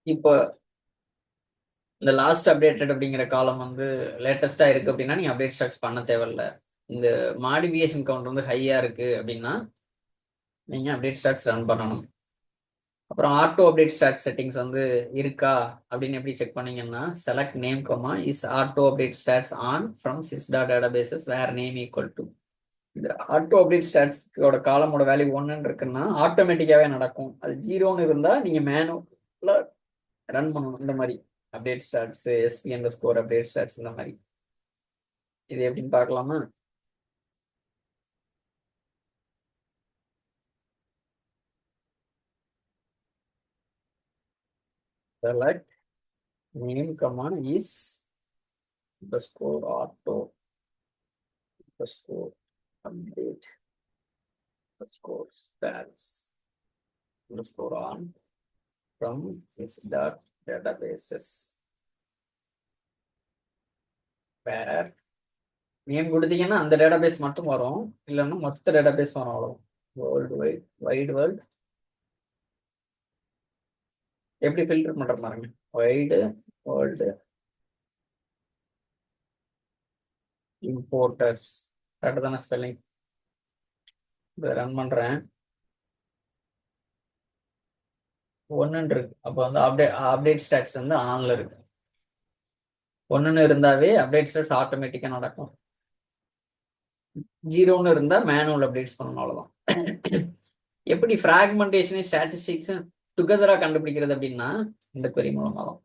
இப்போ இந்த last updated அப்படிங்கிற காலம் வந்து லேட்டஸ்டா இருக்கு அப்படின்னா நீங்க அப்டேட் ஸ்டார்ட்ஸ் பண்ண தேவையில்ல. இந்த மாடிஃபிகேஷன் கவுண்ட் வந்து ஹையா இருக்கு அப்படின்னா நீங்க அப்டேட் ஸ்டார்ட்ஸ் ரன் பண்ணணும். அப்புறம் ஆட்டோ அப்டேட் ஸ்டார்ட் செட்டிங்ஸ் வந்து இருக்கா அப்படின்னு எப்படி செக் பண்ணீங்கன்னா, select name comma is auto update stats on from sys databases where name equal to. இந்த ஆட்டோ அப்டேட் ஸ்டாட்ஸோட காலமோட வேல்யூ 1 இருக்குன்னா ஆட்டோமேட்டிக்காவே நடக்கும். அது 0ன்னு இருந்தா நீங்க மேனுவலா ரன் பண்ணணும். இந்த மாதிரி update stats SP under score update stats இந்த மாதிரி. இது எப்படின்னு பார்க்கலாமா? Select name comma is score auto score update score stats score on from this databases where name கொடுத்தீங்கன்னா அந்த டேட்டாபேஸ் மட்டும் வரும், இல்லைன்னா மொத்த டேட்டாபேஸ் வரும். அவ்வளோ வேர்ல்டு வைடு எப்படி ஃபில்டர் பண்ற பாருங்க. வைடு வேர்ல்டு இம்போர்ட்டர்ஸ் கரெக்டாக தானே ஸ்பெல்லிங்? ரன் பண்றேன். 1 இருக்கு. அப்போ வந்து அப்டேட் ஸ்டாட்ஸ் வந்து ஆன்ல இருக்கு. 1 இருந்தாவே அப்டேட் ஸ்டாட்ஸ் ஆட்டோமேட்டிக்கா நடக்கும். 0ன்னு இருந்தா மேனுவல் அப்டேட்ஸ் பண்ணணும். அவ்வளவுதான். எப்படி ஃப்ராக்மெண்டேஷன் ஸ்டாட்டிஸ்டிக்ஸ் டுகெதரா கண்டுபிடிக்கிறது அப்படின்னா இந்த query மூலமா தான்.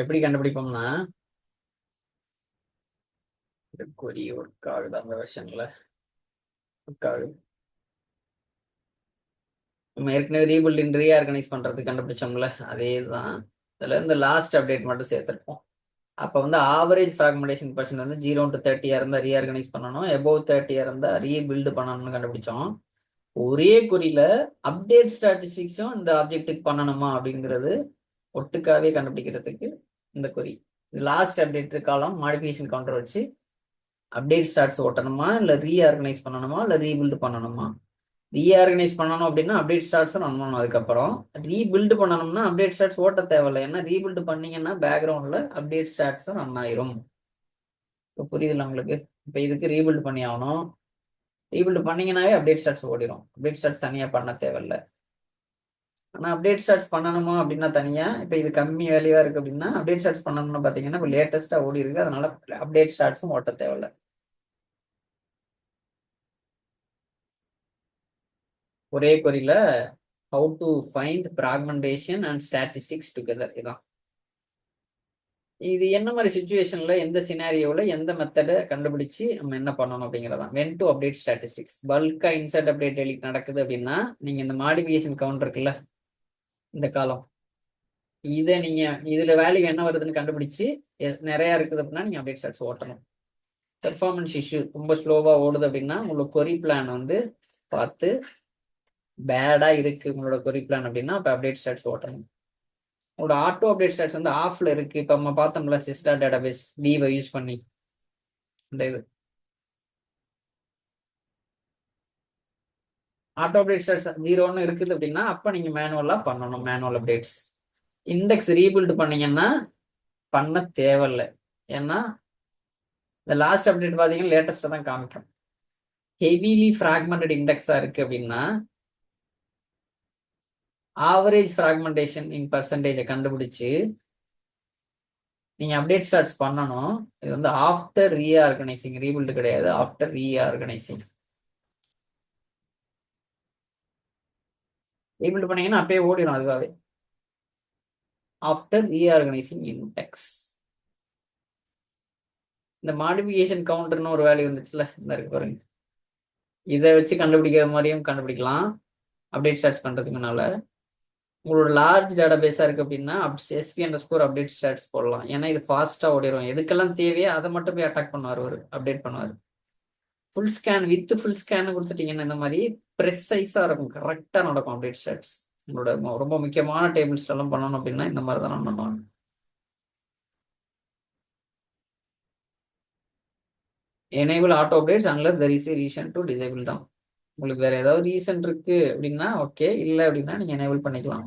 எப்படி கண்டுபிடிப்போம்னா, இந்த query ஒர்க் ஆகுது அந்த வெர்ஷன்ல ஒர்க் ஆகுது. நம்ம ஏற்கனவே ரீபில்ட் இன் ரீஆர்கனைஸ் பண்றது கண்டுபிடிச்சோம்ல, அதே தான். இதுல இந்த லாஸ்ட் அப்டேட் மட்டும் சேர்த்துருப்போம். அப்போ வந்து ஆவரேஜ் ஃப்ராக்மெண்டேஷன் பர்சன்ட் வந்து 0 to 30 இருந்தா ரீஆர்கனைஸ் பண்ணணும், எபோவ் 30 இருந்தா ரீபில்டு பண்ணணும்னு கண்டுபிடிச்சோம். ஒரே குறியில அப்டேட் ஸ்டாட்டிஸ்டிக்ஸும் இந்த ஆப்ஜெக்ட்டுக்கு பண்ணணுமா அப்படிங்கிறது ஒட்டுக்காவே கண்டுபிடிக்கிறதுக்கு இந்த குறி. லாஸ்ட் அப்டேட் காலம் மாடிஃபிகேஷன் கவுண்டர் வச்சு அப்டேட் ஸ்டாட்ஸ் ஓட்டணுமா, இல்லை ரீஆர்கனைஸ் பண்ணணுமா, இல்லை ரீபில்டு பண்ணணுமா? ரீஆர்கனைஸ் பண்ணணும் அப்படின்னா அப்டேட் ஸ்டாட்ஸ் ரன் பண்ணணும். அதுக்கப்புறம் ரீபில்டு பண்ணணும்னா அப்டேட் ஸ்டாட்ஸ் ஓட்ட தேவையில்லை. ஏன்னா ரீபில்டு பண்ணீங்கன்னா பேக்ரவுண்ட்ல அப்டேட் ஸ்டாட்ஸ் ரன் ஆயிரும். இப்போ புரியுதுல்ல உங்களுக்கு? இப்போ இதுக்கு ரீபில்டு பண்ணி ஆகணும். ரீபில்டு பண்ணீங்கன்னாவே அப்டேட் ஸ்டாட்ஸ் ஓடிடும். அப்டேட் ஸ்டாட்ஸ் தனியாக பண்ண தேவையில்லை. ஆனால் அப்டேட் ஸ்டார்ட்ஸ் பண்ணணுமா அப்படின்னா தனியா, இப்போ இது கம்மி வேல்யூவா இருக்கு அப்படின்னா அப்டேட் ஸ்டார்ட்ஸ் பண்ணணும்னு பார்த்தீங்கன்னா இப்போ லேட்டஸ்டா ஓடி இருக்கு, அதனால அப்டேட் ஸ்டார்ட்ஸும் ஓட்ட தேவையில்ல. ஒரே கொரியில how to find fragmentation and statistics together. இதான் இது என்ன மாதிரி சுச்சுவேஷன்ல எந்த சினாரியோல எந்த மெத்தடை கண்டுபிடிச்சு நம்ம என்ன பண்ணணும் அப்படிங்கிறதான். When to update statistics. பல்கா இன்சர்ட் அப்டேட் டெலிட் நடக்குது அப்படின்னா நீங்க இந்த மாடிஃபிகேஷன் கவுண்டர் இருக்குல்ல, இந்த காலம், இதை நீங்க இதுல வேல்யூ என்ன வருதுன்னு கண்டுபிடிச்சு நிறைய இருக்குது அப்படின்னா நீங்க அப்டேட் ஸ்டாட்ஸ் ஓட்டணும். பெர்ஃபார்மன்ஸ் இஷ்யூ ரொம்ப ஸ்லோவா ஓடுது அப்படின்னா உங்களோட கொரி பிளான் வந்து பார்த்து பேடா இருக்கு உங்களோட கொரி பிளான் அப்படின்னா அப்ப அப்டேட் ஸ்டாட்ஸ் ஓட்டணும். உங்களோட ஆட்டோ அப்டேட் ஸ்டாட்ஸ் வந்து ஆஃப்ல இருக்கு. இப்ப நம்ம பார்த்தோம்ல சிஸ்டா டேட்டாபேஸ் டிவை யூஸ் பண்ணி இந்த இது ஆட்டோ அப்டேட் ஸ்டாட்ஸ் 0ன்னு இருக்குது அப்படின்னா அப்ப நீங்க மேனுவலா பண்ணணும், மேனுவல் அப்டேட்ஸ். இண்டெக்ஸ் ரீபில்ட் பண்ணீங்கன்னா பண்ண தேவையில்லை. ஏன்னா இந்த லாஸ்ட் அப்டேட் பாத்தீங்கன்னா லேட்டஸ்டா தான் காமிக்கும். ஹெவிலி ஃப்ராக்மெண்டட் இண்டெக்ஸா இருக்கு அப்படின்னா ஆவரேஜ் ஃப்ராக்மெண்டேஷன் இன் பர்சன்டேஜை கண்டுபிடிச்சு நீங்க அப்டேட் ஸ்டார்ட்ஸ் பண்ணணும். இது வந்து ஆஃப்டர் ரீஆர்கனைசிங், ரீபில்டு கிடையாது, ஆஃப்டர் ரீஆர்கனைசிங். ரீபில்டு பண்ணீங்கன்னா அப்பயே ஓடிடும் அதுவாகவே. After reorganising index. இந்த மாடிஃபிகேஷன் கவுண்டர்னு ஒரு வேல்யூ வந்துச்சுல, இந்த இருக்கு பாருங்க. இதை வச்சு கண்டுபிடிக்கிற மாதிரியும் கண்டுபிடிக்கலாம் அப்டேட் ஸ்டார்ட்ஸ் பண்றதுக்கு முன்னால. உங்களோட லார்ஜ் டேட்டா பேஸா இருக்கு அப்படின்னா SP under score update stats போடலாம். ஏன்னா இது ஃபாஸ்டா ஓடிடும். எதுக்கெல்லாம் தேவையோ அதை மட்டும் போய் அட்டாக் பண்ணுவார், ஒரு அப்டேட் பண்ணுவார். Full scan with full scan கொடுத்துட்டீங்கன்னா இந்த மாதிரி ப்ரெசைஸா இருக்கும், கரெக்டா நடக்கும் அப்டேட் ஸ்டாட்ஸ். உங்களோட ரொம்ப முக்கியமான டேபிள்ஸ் எல்லாம் பண்ணணும் அப்படின்னா இந்த மாதிரி தான் பண்ணுவாங்க. Enable auto updates unless there is a reason to disable தான். உங்களுக்கு வேற ஏதாவது ரீசன் இருக்கு அப்படின்னா ஓகே, இல்லை அப்படின்னா நீங்க எனேபிள் பண்ணிக்கலாம்.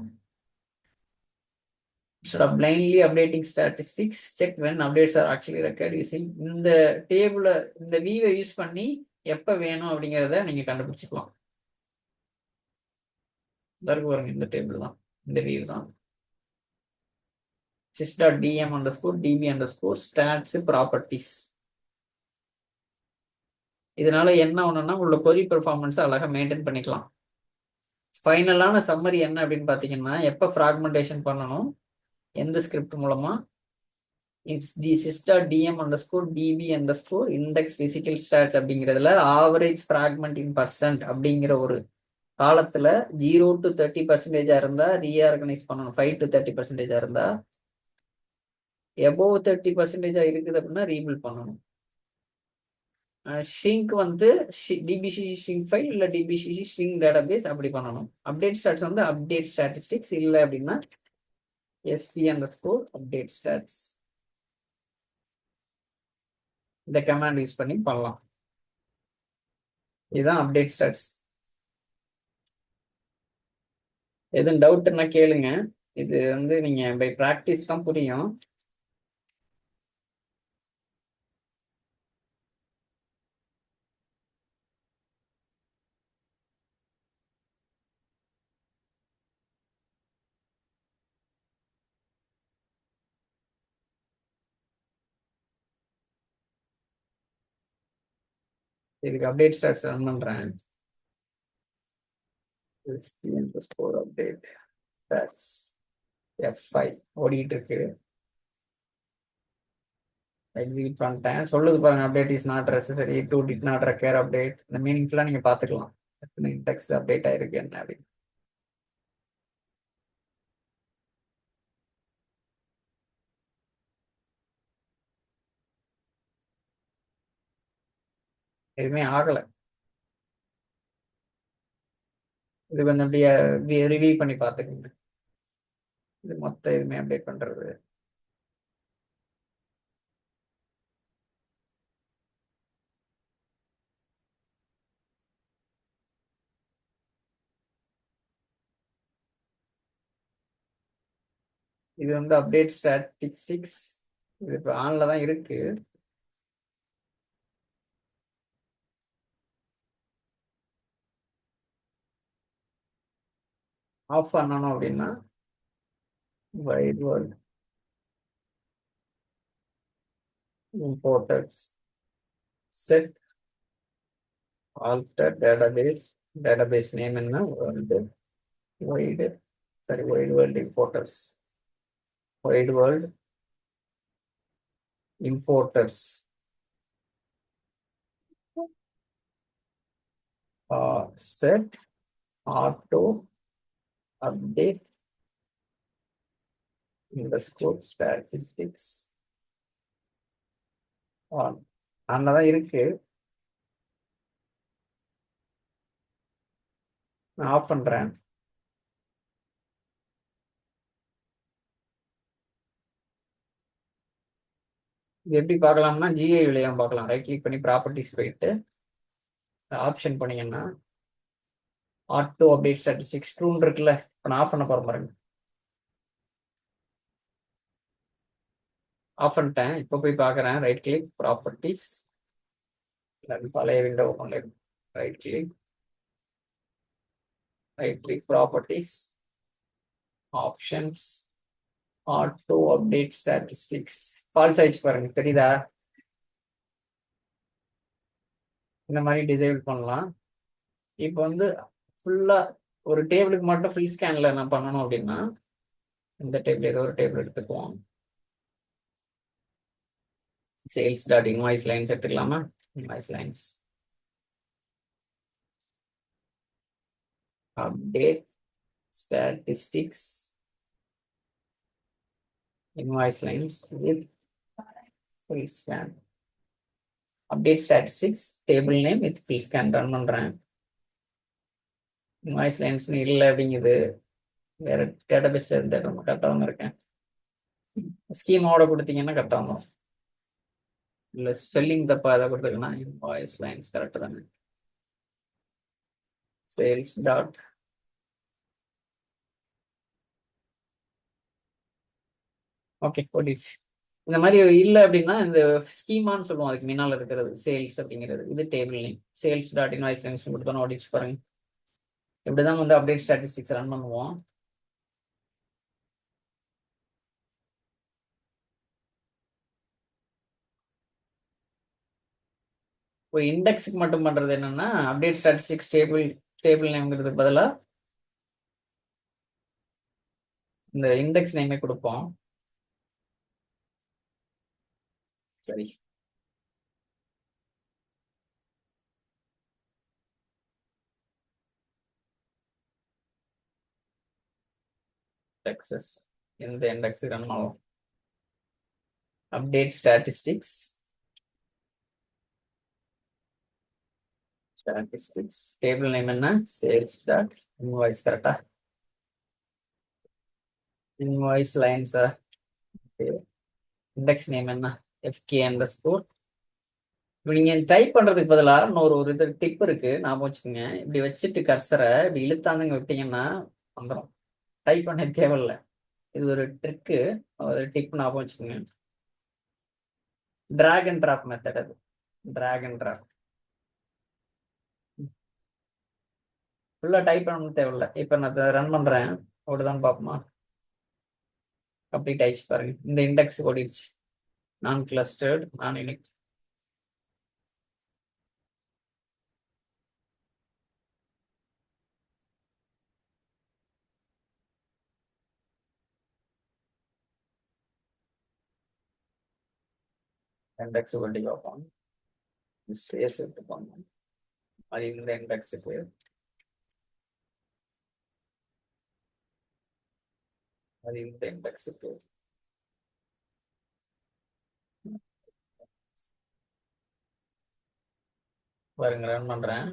Instead of blindly updating statistics, check when updates are actually required using இந்த டேபிள, இந்த வியூவை யூஸ் பண்ணி எப்ப வேணும் அப்படிங்கிறத நீங்க கண்டுபிடிச்சிக்கலாம். பாருங்க, இந்த டேபிள் தான், இந்த வியூ தான். sys.dm underscore db underscore stats properties. இதனால என்ன ஒண்ணுன்னா உங்களோட கொரி பெர்ஃபார்மன்ஸ் அழகா மெயின்டைன் பண்ணிக்கலாம். ஃபைனலான சம்மரி என்ன அப்படின்னு பாத்தீங்கன்னா, எப்ப ஃப்ராக்மெண்டேஷன் பண்ணணும், எந்த ஸ்கிரிப்ட் மூலமா, it's the sys.dm underscore db underscore index physical stats அப்படிங்கிறதுல ஆவரேஜ் ஃப்ராக்மெண்ட் இன் பர்சன்ட் அப்படிங்கிற ஒரு காலத்துல 0 to 30% இருந்தா ரீஆர்கனைஸ் பண்ணணும். 5 to 30% இருந்தா, எபோவ் 30% இருக்குது அப்படின்னா ரீபில்ட் பண்ணணும். ஷ்ரிங்க் வந்து டிபிசிசி ஷ்ரிங்க் ஃபைல் இல்ல டிபிசிசி ஷ்ரிங்க் டேட்டாபேஸ் அப்படி பண்ணணும். அப்டேட் ஸ்டாட்ஸ் வந்து அப்டேட் ஸ்டாட்டிஸ்டிக்ஸ் இல்லை அப்படின்னா SP under score update stats. இந்த கமாண்ட் யூஸ் பண்ணி பண்ணலாம். இதுதான் அப்டேட் ஸ்டாட்ஸ். எதுவும் டவுட்னா கேளுங்க. இது வந்து நீங்க பை ப்ராக்டிஸ் தான் புரியும். இதுக்கு அப்டேட் ஸ்டாட்ஸ் ரன் பண்றேன். ஸ்கோர் அப்டேட் ஸ்டாட்ஸ் F5 ஓடிட்டு இருக்கு. எக்ஸிக்யூட் பண்ணிட்டேன். சொல்லுது பாருங்க, update is not necessary to did not require update. இந்த மீனிங்ஃபுல்லா நீங்க பாத்துக்கலாம், எத்தனை இன்டெக்ஸ் அப்டேட் ஆயிருக்கு என்ன அப்படின்னு. எதுவுமே ஆகல. இது கொஞ்சம் அப்படியே ரிவ்யூ பண்ணி பாத்துக்கோங்க. இது மொத்தம் எதுவுமே அப்டேட் பண்றது. இது வந்து அப்டேட் ஸ்டாட்டிஸ்டிக்ஸ். இது இப்போ ஆன்ல தான் இருக்கு. ஆஃப் பண்ணணும் அப்படின்னா wide world importers set alter database name என்ன வந்து wide world importers, wide world importers set auto update underscore statistics on. அங்கதான் இருக்கு. நான் ஆஃப் பண்றேன். இது எப்படி பார்க்கலாம்னா ஜிஐ விலையம் பார்க்கலாம். ரைட் கிளிக் பண்ணி ப்ராப்பர்ட்டிஸ் போயிட்டு ஆப்ஷன் பண்ணீங்கன்னா ஆட்டோ அப்டேட் ஸ்டாட்டிஸ்டிக்ஸ் ட்ரூன்னு இருக்குல்ல. இப்போ நான் ஆஃப் பண்ண போற பாருங்க. ஆஃப் பண்ணிட்டேன். இப்போ போய் பார்க்குறேன். ரைட் கிளிக் ப்ராப்பர்ட்டிஸ், பழைய விண்டோ ஓப்பன்ல இருக்கு. Right click properties, options, auto update statistics. False ஆயிடுச்சு பாருங்க, தெரியுதா? இந்த மாதிரி டிசேபிள் பண்ணலாம். இப்போ வந்து ஃபுல்லா ஒரு டேபிளுக்கு மட்டும் ஃபுல் ஸ்கேன்ல நான் பண்ணணும் அப்படின்னா இந்த டேபிள் ஏதோ ஒரு டேபிள் எடுத்துக்குவோம். சேல்ஸ் டாட் இன்வாய்ஸ் லைன்ஸ் எடுத்துக்கலாமா? Invoice lines update statistics invoice lines with full scan. Update statistics table name with full scan run பண்றேன். invoice lines இல்லை அப்படிங்குது. வேற டேட்டாபேஸ்ல இருந்து நம்ம கரெக்டாக இருக்கேன். ஸ்கீமாவோட கொடுத்தீங்கன்னா கரெக்டாக வரும். இல்லை ஸ்பெல்லிங் தப்பா எதாவது கொடுத்துருக்கேன்னா invoice lines கரெக்டாக தானே. சேல்ஸ் டாட் ஓகே ஓடிச்சு. இந்த மாதிரி இல்லை அப்படின்னா இந்த ஸ்கீமான்னு சொல்லுவோம். அதுக்கு முன்னால் இருக்கிறது சேல்ஸ் அப்படிங்கிறது. இது table name sales dot invoice lines கொடுத்தோம். ஓடிச்சு பாருங்க. இப்படிதான் வந்து அப்டேட் ஸ்டாட்டிஸ்டிக்ஸ் ரன் பண்ணுவோம். ஒரு இண்டெக்ஸுக்கு மட்டும் பண்றது என்னன்னா அப்டேட் ஸ்டாட்டிஸ்டிக்ஸ் டேபிள் நேம்ங்கிறதுக்கு பதிலாக இந்த இண்டெக்ஸ் நேமே கொடுப்போம். சரி, இண்டெக்ஸஸ் இந்த இண்டெக்ஸ் ரன் ஆகும். அப்டேட் ஸ்டாட்டிஸ்டிக்ஸ் டேபிள் நேம் என்ன சேல்ஸ் டாட் இன்வாய்ஸ். கரெக்டா இன்வாய்ஸ் லைன்ஸா. இண்டெக்ஸ் நேம் என்ன எஃப்கே அண்டர்ஸ்கோர். இப்போ நீங்க டைப் பண்றதுக்கு பதிலாக இன்னொரு இது டிப் இருக்கு, ஞாபகம் வச்சுக்கோங்க. இப்படி வச்சுட்டு கர்சரை இப்படி இழுத்தாந்துங்க விட்டீங்கன்னா வந்துடும். டைப் பண்ண தேவையில்லை. இது ஒரு ட்ரிக்கு, ஒரு டிப் ஞாபகம் வச்சுக்கோங்க. Drag and drop method. அது டிராக் அண்ட் டிராப் ஃபுல்லாக டைப் பண்ணணும் தேவையில்லை. இப்போ நான் ரன் பண்றேன், ஓடுதான் பார்ப்போமா. கம்ப்ளீட் ஆயிடுச்சு பாருங்க. இந்த இண்டெக்ஸ் ஓடிடுச்சு. நான் கிளஸ்டர்ட் நான் யூனிக். இண்டெக்ஸ் ஒட்டி பார்ப்போம். ஸ்பேஸ் எடுத்துப்பாங்க. அது இந்த இண்டெக்ஸுக்கு அது இந்த இண்டெக்ஸுக்கு பாருங்க. ரன் பண்றேன்,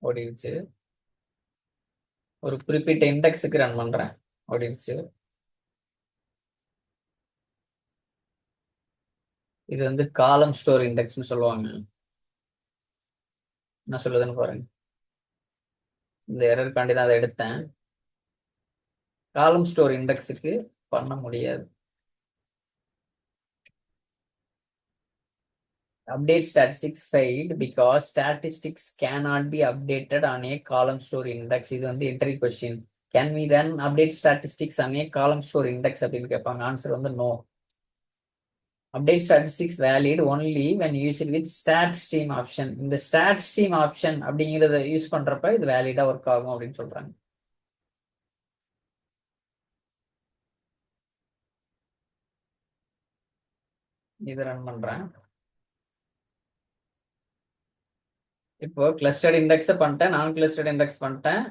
ஓடிடுச்சு. ஒரு குறிப்பிட்ட இண்டெக்ஸுக்கு ரன் பண்றேன், ஓடிடுச்சு. இது வந்து காலம் ஸ்டோர் இண்டெக்ஸ்னு சொல்லுவாங்க. என்ன சொல்லுதுன்னு பாருங்க. இந்த எரருக்காண்டி தான் அதை எடுத்தேன். காலம் ஸ்டோர் இண்டெக்ஸுக்கு பண்ண முடியாது. Update statistics failed because statistics cannot be updated on a column store index. இது வந்து entry question. Can we run update statistics on a column store index அப்படின்னு கேட்பாங்க. ஆன்சர் வந்து no. Update statistics valid only when used with stat stream option. இந்த stat stream option அப்படிங்கிறத use பண்றப்ப இது வேலிடா work ஆகும் அப்படின்னு சொல்றாங்க. இது ரன் பண்றேன். இப்போ கிளஸ்டர்ட் இண்டெக்ஸ் பண்ணிட்டேன், நான் கிளஸ்டர்ட் இண்டெக்ஸ் பண்ணிட்டேன்.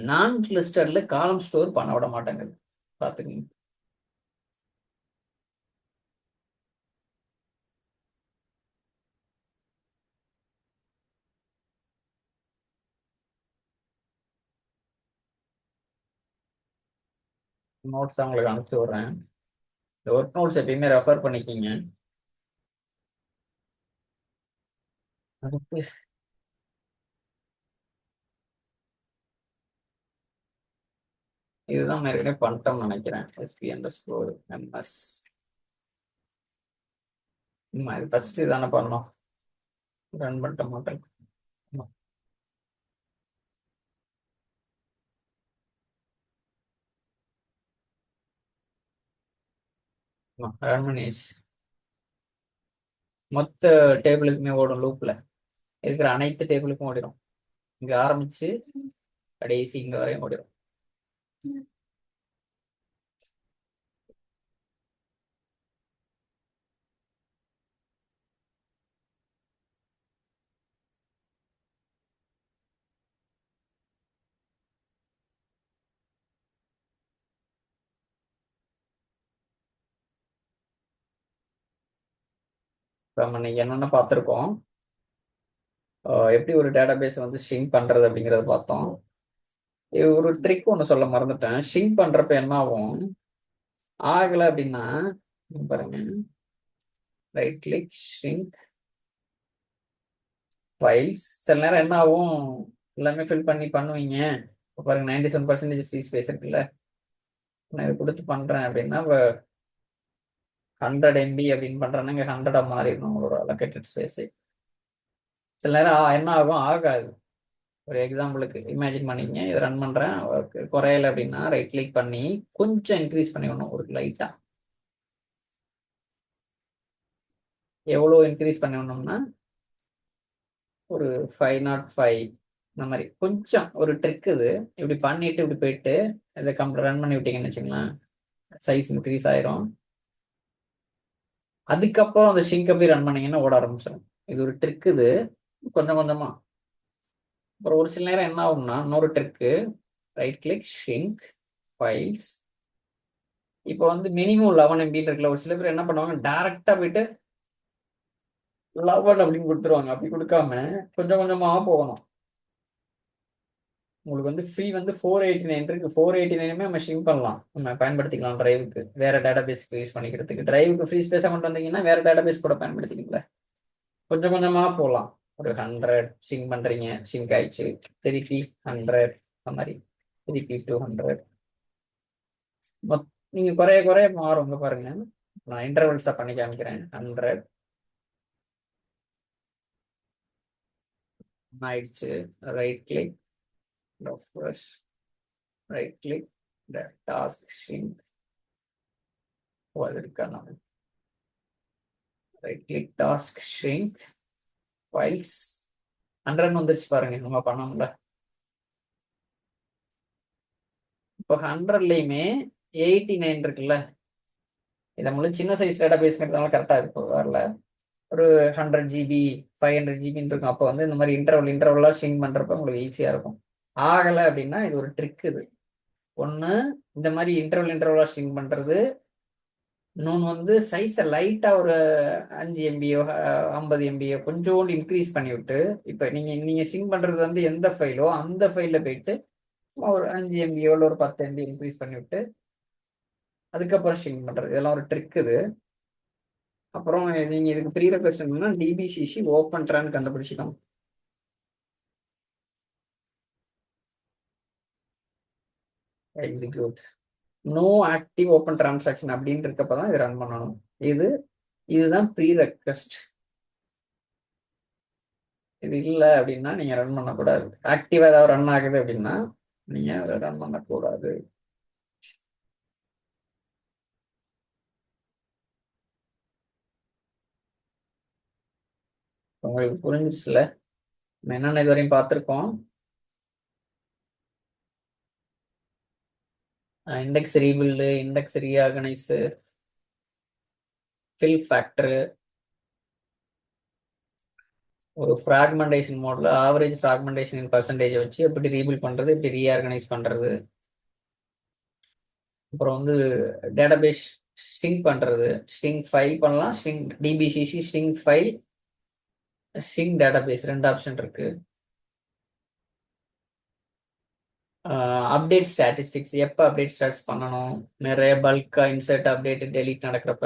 நான் கிளஸ்டர்ல காலம் ஸ்டோர் பண்ண விட மாட்டேங்குது. பாத்துக்கங்க. நோட்ஸ் உங்களுக்கு அனுப்பிச்சு விடுறேன். இந்த ஒர்க் நோட்ஸ் எப்பயுமே ரெஃபர் பண்ணிக்கிங்க. அடுத்து இதுதான் ஏற்கனவே பண்ணிட்டோம்னு நினைக்கிறேன். SP under score MS. இது ஃபர்ஸ்ட் தானே பண்ணோம். ரன் பண்ணிட்ட மாட்டேன். ரன் பண்ணியாச்சு. மொத்த டேபிளுக்குமே ஓடும். லூப்ல இருக்கிற அனைத்து டேபிளுக்கும் ஓடிடும். இங்க ஆரம்பிச்சு கடைசி இங்க வரையும் ஓடிடும். நம்ம இன்னைக்கு என்னென்ன பார்த்துருக்கோம், எப்படி ஒரு டேட்டாபேஸ் வந்து ஷ்ரிங்க் பண்றது அப்படிங்கறத பார்த்தோம். ஒரு ட்ரிக் ஒன்று சொல்ல மறந்துட்டேன். ஷ்ரிங்க் பண்றப்ப என்ன ஆகும், ஆகலை அப்படின்னா பாருங்க, ரைட் கிளிக் ஷ்ரிங்க் ஃபைல்ஸ். சில நேரம் என்ன ஆகும், எல்லாமே ஃபில் பண்ணி பண்ணுவீங்க. பாருங்க 97% ஃப்ரீ ஸ்பேஸ் இருக்குல்ல, நான் இதை கொடுத்து பண்றேன் அப்படின்னா 100 MB அப்படின்னு பண்றேன்னா இங்க 100 மாறிடணும் உங்களோட அலோகேட்டட் ஸ்பேஸ். சில நேரம் என்ன ஆகும், ஆகாது. ஒரு எக்ஸாம்பிளுக்கு இமேஜின் பண்ணிங்க, இதை ரன் பண்றேன், குறையல அப்படின்னா ரைட் கிளிக் பண்ணி கொஞ்சம் இன்க்ரீஸ் பண்ணி விடணும். ஒரு லைட்டா எவ்வளோ இன்க்ரீஸ் பண்ணி விடணும்னா ஒரு 505 இந்த மாதிரி கொஞ்சம் ஒரு ட்ரிக். இது இப்படி பண்ணிட்டு இப்படி போயிட்டு இதை கம்ப்யூட்டர் ரன் பண்ணி விட்டீங்கன்னு வச்சுங்களேன், சைஸ் இன்க்ரீஸ் ஆயிரும். அதுக்கப்புறம் அந்த ஷிங்கை போய் ரன் பண்ணீங்கன்னா ஓட ஆரம்பிச்சிடும். இது ஒரு ட்ரிக். இது கொஞ்சம் கொஞ்சமா. அப்புறம் ஒரு சில நேரம் என்ன ஆகும்னா, இன்னொரு trick, right click shrink files. இப்போ வந்து மினிமம் 11 MB இருக்குல்ல, ஒரு சில பேர் என்ன பண்ணுவாங்க, டைரக்டா போயிட்டு 11 அப்படின்னு கொடுத்துருவாங்க. அப்படி கொடுக்காம கொஞ்சம் கொஞ்சமா போகணும். உங்களுக்கு வந்து ஃப்ரீ வந்து 489 இருக்கு. 489 நம்ம ஷ்ரிங்க் பண்ணலாம், நம்ம பயன்படுத்திக்கலாம் டிரைவுக்கு, வேற டேட்டாபேஸ்க்கு யூஸ் பண்ணிக்கிறதுக்கு. டிரைவுக்கு ஃப்ரீ ஸ்பேஸ் அமௌண்ட் வந்தீங்கன்னா வேற டேட்டாபேஸ் கூட பயன்படுத்திக்கல. கொஞ்சம் கொஞ்சமா போகலாம். ஒரு 100 ஷ்ரிங்க் பண்றீங்க, ஷ்ரிங்க் ஆயிடுச்சு, திருப்பி 100 அந்த மாதிரி, திருப்பி 200. நீங்க குறைய குறைய மாறும். பாருங்க, நான் இன்டர்வல்ஸா பண்ணி காமிக்கிறேன். 100 ஆயிடுச்சு. Right click right click task shrink இருக்கா, நம்ம right click task shrink files 100 வந்துருச்சு. பாருங்க, நம்ம பண்ணோம்ல. இப்போ 100லயுமே 89 இருக்குல்ல, இதை நம்மளும் சின்ன சைஸ் டேட்டா பேஸ்ங்கிறதுனால கரெக்டா இருக்கு. வரல ஒரு 100 GB 500 GB இருக்கும். அப்போ வந்து இந்த மாதிரி இன்டர்வலா ஷ்ரிங்க் பண்றப்ப உங்களுக்கு ஈஸியா இருக்கும். ஆகலை அப்படின்னா இது ஒரு ட்ரிக். இது ஒன்று, இந்த மாதிரி இன்டர்வலா ஷ்ரிங்க் பண்றது. இன்னொன்று வந்து சைஸை லைட்டா ஒரு 5 MBயோ 50 MBயோ கொஞ்சோண்டு இன்க்ரீஸ் பண்ணி விட்டு, இப்போ நீங்க ஷ்ரிங்க் பண்றது வந்து எந்த ஃபைலோ அந்த ஃபைல்ல போயிட்டு ஒரு 5 MBயோ இல்லை ஒரு 10 MB இன்க்ரீஸ் பண்ணி விட்டு அதுக்கப்புறம் ஷ்ரிங்க் பண்றது. இதெல்லாம் ஒரு ட்ரிக். இது அப்புறம் நீங்க இதுக்கு ப்ரீ ரெக்வெஸ்ட்னா டிபிசிசி ஓப்பன் ட்ரான் கண்டுபிடிச்சிக்கணும். Execute no active open transaction அப்படின்னு இருக்கப்பதான் இது ரன் பண்ணணும். இதுதான் ப்ரீ ரெக்வெஸ்ட். இது இல்லை அப்படின்னா நீங்க ரன் பண்ணக்கூடாது. ஆக்டிவா ஏதாவது ரன் ஆகுது அப்படின்னா நீங்க அதை ரன் பண்ணக்கூடாது. உங்களுக்கு புரிஞ்சிச்சுல, நம்ம என்னென்ன இது வரையும் பார்த்துருக்கோம். Index rebuild, index reorganise, fill factor, ஒரு ஃப்ராக்மெண்டேஷன் மோட்ல ஆவரேஜ் ஃப்ராக்மெண்டேஷன் பர்சன்டேஜ் வச்சு எப்படி ரீபில்ட் பண்றது, எப்படி ரீஆர்கனைஸ் பண்றது. அப்புறம் வந்து டேட்டாபேஸ் ஷ்ரிங்க் பண்றது, ஷ்ரிங்க் ஃபைல் பண்ணலாம், shrink DBCC, shrink file, shrink database, 2 option இருக்கு. அப்டேட் ஸ்டாட்டிஸ்டிக்ஸ், எப்போ அப்டேட் ஸ்டாட்ஸ் பண்ணணும், நிறைய பல்கா இன்சர்ட் அப்டேட் டெலீட் நடக்கிறப்ப.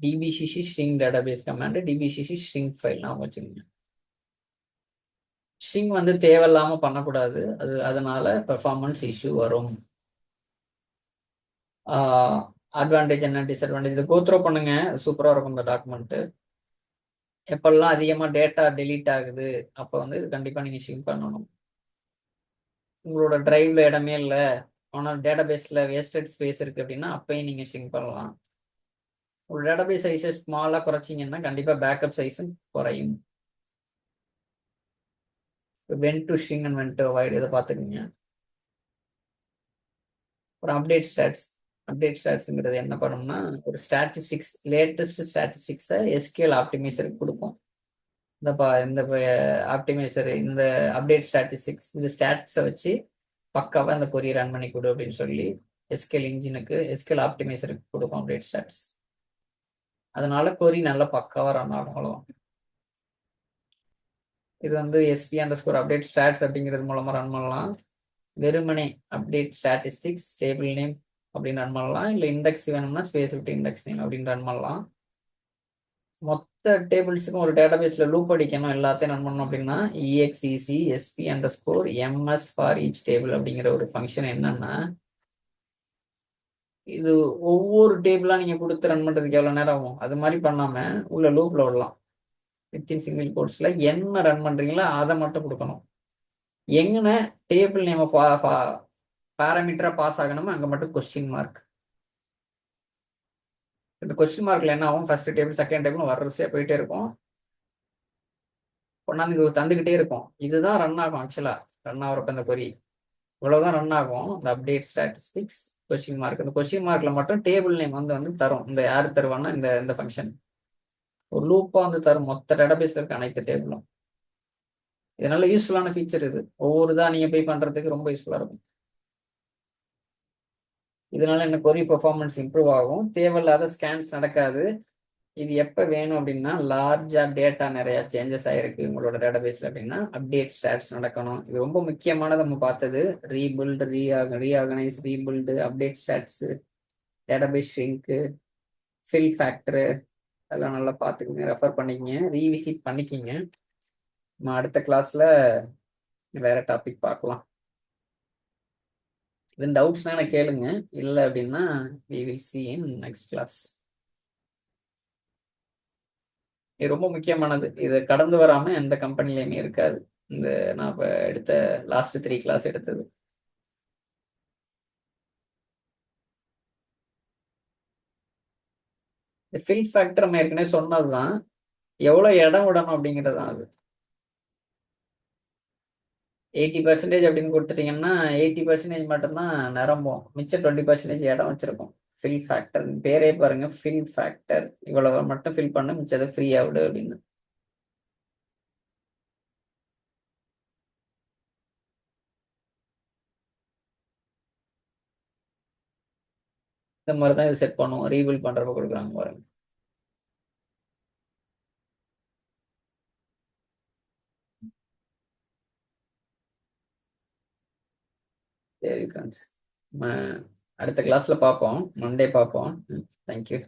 DBCC shrink database command, DBCC shrink file நான் வச்சுருங்க. ஷ்ரிங்க் வந்து தேவையில்லாம பண்ணக்கூடாது, அதனால பெர்ஃபார்மன்ஸ் இஷ்யூ வரும். அட்வான்டேஜ் என்ன, டிஸ்அட்வான்டேஜ் இதை கோத்ரோ பண்ணுங்க, சூப்பரா இருக்கும் இந்த டாக்குமெண்ட். எப்பெல்லாம் அதிகமா டேட்டா டெலீட் ஆகுது அப்போ வந்து இது கண்டிப்பா நீங்க ஷ்ரிங்க் பண்ணணும். உங்களோட டிரைவ்ல இடமே இல்லை, ஆனால் டேட்டாபேஸ்ல வேஸ்டட் ஸ்பேஸ் இருக்கு அப்படின்னா அப்பயும் நீங்க ஷ்ரிங்க் பண்ணலாம். ஒரு டேட்டாபேஸ் சைஸை ஸ்மாலா குறைச்சிங்கன்னா கண்டிப்பா பேக்கப் சைஸும் குறையும். When to shrink and when to avoid இதை பார்த்துக்குங்க. ஒரு அப்டேட் ஸ்டாட்ஸ்ங்கிறது என்ன பண்ணும்னா, ஒரு ஸ்டாட்டிஸ்டிக்ஸ், லேட்டஸ்ட் ஸ்டாட்டிஸ்டிக்ஸை எஸ்கியூஎல் ஆப்டிமைசருக்கு கொடுக்கும். இந்த ஆப்டிமைசர் இந்த அப்டேட் ஸ்டாட்டிஸ்டிக்ஸ் இந்த ஸ்டாட்ஸை வச்சு பக்காவா அந்த கொரி ரன் பண்ணி கொடு அப்படின்னு சொல்லி எஸ்கியூஎல் இன்ஜினுக்கு, எஸ்கியூஎல் ஆப்டிமைசருக்கு கொடுக்கும் அப்டேட் ஸ்டாட்ஸ். அதனால கொரி நல்லா பக்காவா ரன் ஆகும். அவ்வளவுதான். இது வந்து SP under score update stats அப்படிங்கிறது மூலமா ரன் பண்ணலாம். வெறுமனே அப்டேட் ஸ்டாட்டிஸ்டிக்ஸ் டேபிள் நேம் அப்படின்னு ரன் பண்ணலாம். இல்லை இண்டெக்ஸ் வேணும்னா ஸ்பேஸ் விட்டு இண்டெக்ஸ் நேம் அப்படின்னு ரன் பண்ணலாம். மொத்த டேபிள்ஸுக்கும் ஒரு டேட்டாபேஸ்ல லூப் அடிக்கணும், எல்லாத்தையும் ரன் பண்ணணும் அப்படின்னா EXEC SP under score MS for each table அப்படிங்கிற ஒரு ஃபங்க்ஷன் என்னன்னா, இது ஒவ்வொரு டேபிளா நீங்க கொடுத்து ரன் பண்றதுக்கு எவ்வளவு நேரம் ஆகும், அது மாதிரி பண்ணாம உள்ள லூப்ல விடலாம். வித்தின் சிங்கிள் கோட்ஸ்ல என்ன ரன் பண்றீங்களோ அதை மட்டும் கொடுக்கணும். எங்கன டேபிள் நேம் பாராமீட்டரா பாஸ் ஆகணுமோ அங்க மட்டும் கொஸ்டின் மார்க். இந்த கொஸ்டின் மார்க்ல என்ன ஆகும், ஃபர்ஸ்ட் டேபிள் செகண்ட் டேபிள் வரிசையா போயிட்டே இருக்கும், கொண்டாந்து தந்துகிட்டே இருக்கும். இதுதான் ரன் ஆகும். ஆக்சுவலா ரன் ஆகிறப்ப இந்த கொரி இவ்வளவுதான் ரன் ஆகும். இந்த அப்டேட் ஸ்டாட்டிஸ்டிக்ஸ் கொஸ்டின் மார்க், இந்த கொஸ்டின் மார்க்ல மட்டும் டேபிள் நேம் வந்து தரும். இந்த யார் தருவான்னா இந்த இந்த ஃபங்க்ஷன் ஒரு லூப்பா வந்து தரும் மொத்த டேட்டாபேஸ்ல இருக்க அனைத்து டேபிளும். இதனால யூஸ்ஃபுல்லான ஃபீச்சர் இது. ஒவ்வொரு தான் நீங்க போய் பண்றதுக்கு ரொம்ப யூஸ்ஃபுல்லா இருக்கும். இதனால என்ன கொரி பெர்ஃபார்மன்ஸ் இம்ப்ரூவ் ஆகும், தேவையில்லாத ஸ்கேன்ஸ் நடக்காது. இது எப்போ வேணும் அப்படின்னா லார்ஜா டேட்டா நிறைய சேஞ்சஸ் ஆயிருக்கு உங்களோட டேட்டாபேஸ்ல அப்படின்னா அப்டேட் ஸ்டாட்ஸ் நடக்கணும். இது ரொம்ப முக்கியமானது. நம்ம பார்த்தது rebuild, reorganise, rebuild, update stats, database shrink, fill factor, அதெல்லாம் நல்லா பார்த்துக்குங்க, ரெஃபர் பண்ணிக்கங்க, ரீவிசிட் பண்ணிக்கிங்க. நம்ம அடுத்த கிளாஸ்ல வேற டாபிக் பார்க்கலாம். இது டவுட்ஸ்னா எனக்கு கேளுங்க, இல்லை அப்படின்னா we will see in next class. இது ரொம்ப முக்கியமானது. இது கடந்து வராம எந்த கம்பெனிலையுமே இருக்காது. இந்த நான் இப்போ எடுத்த லாஸ்ட் 3 கிளாஸ் எடுத்தது. ஃபில் ஃபேக்டர் நம்ம ஏற்கனவே சொன்னதுதான், எவ்வளவு இடம் விடணும் அப்படிங்கிறது தான். அது 80% அப்படின்னு கொடுத்துட்டீங்கன்னா 80% மட்டும்தான் நிரம்பும், மிச்சம் 20% இடம் வச்சிருக்கும். ஃபில் ஃபேக்டர் பேரே பாருங்க, ஃபில் ஃபேக்டர். இவ்வளவு மட்டும் ஃபில் பண்ண மிச்சதை ஃப்ரீயா விடு அப்படின்னு. இந்த மாதிரி தான் இது செட் பண்ணுவோம். ரீபில் பண்றப்ப கொடுக்குறாங்க பாருங்க. சரி ஃப்ரெண்ட்ஸ், நம்ம அடுத்த கிளாஸ்ல பார்ப்போம், மண்டே பார்ப்போம். தேங்க்யூ.